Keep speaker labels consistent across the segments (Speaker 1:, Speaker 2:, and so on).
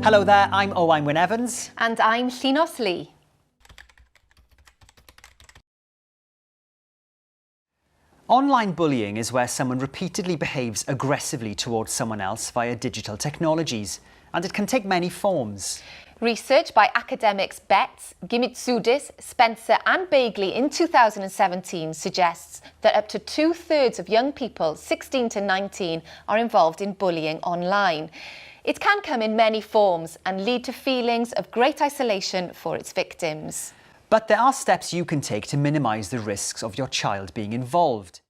Speaker 1: Hello there, I'm Owain Wyn-Evans.
Speaker 2: And I'm Llynos Lee.
Speaker 1: Online bullying is where someone repeatedly behaves aggressively towards someone else via digital technologies, and it can take many forms.
Speaker 2: Research by academics Betts, Gimitsudis, Spencer and Bagley in 2017 suggests that up to 2/3 of young people 16 to 19 are involved in bullying online. It can come in many forms and lead to feelings of great isolation for its victims.
Speaker 1: But there are steps you can take to minimise the risks of your child being involved.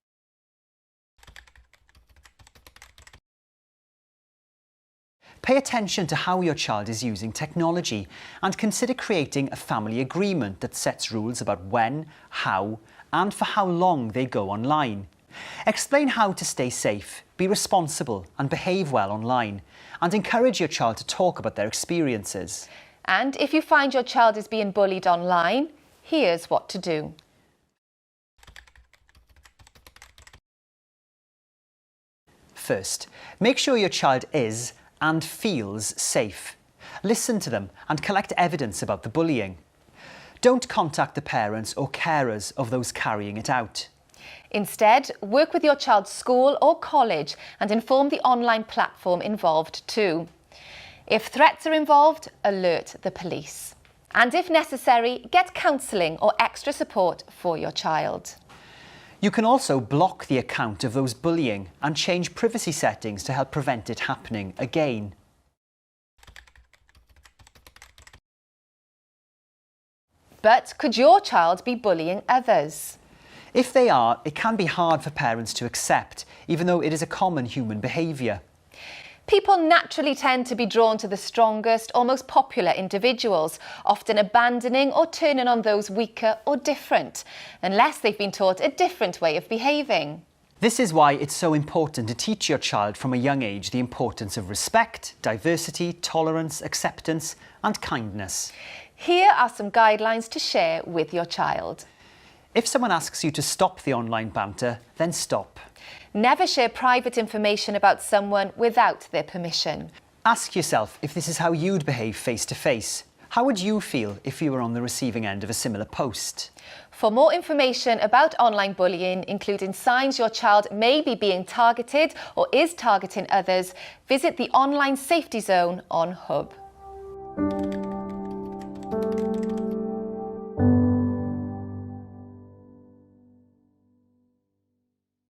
Speaker 1: Pay attention to how your child is using technology and consider creating a family agreement that sets rules about when, how and for how long they go online. Explain how to stay safe, be responsible and behave well online, and encourage your child to talk about their experiences.
Speaker 2: And if you find your child is being bullied online, here's what to do.
Speaker 1: First, make sure your child is and feels safe. Listen to them and collect evidence about the bullying. Don't contact the parents or carers of those carrying it out.
Speaker 2: Instead, work with your child's school or college and inform the online platform involved too. If threats are involved, alert the police. And if necessary, get counselling or extra support for your child.
Speaker 1: You can also block the account of those bullying and change privacy settings to help prevent it happening again.
Speaker 2: But could your child be bullying others?
Speaker 1: If they are, it can be hard for parents to accept, even though it is a common human behaviour.
Speaker 2: People naturally tend to be drawn to the strongest or most popular individuals, often abandoning or turning on those weaker or different, unless they've been taught a different way of behaving.
Speaker 1: This is why it's so important to teach your child from a young age the importance of respect, diversity, tolerance, acceptance and kindness.
Speaker 2: Here are some guidelines to share with your child.
Speaker 1: If someone asks you to stop the online banter, then stop.
Speaker 2: Never share private information about someone without their permission.
Speaker 1: Ask yourself if this is how you'd behave face to face. How would you feel if you were on the receiving end of a similar post?
Speaker 2: For more information about online bullying, including signs your child may be being targeted or is targeting others, visit the Online Safety Zone on hwb.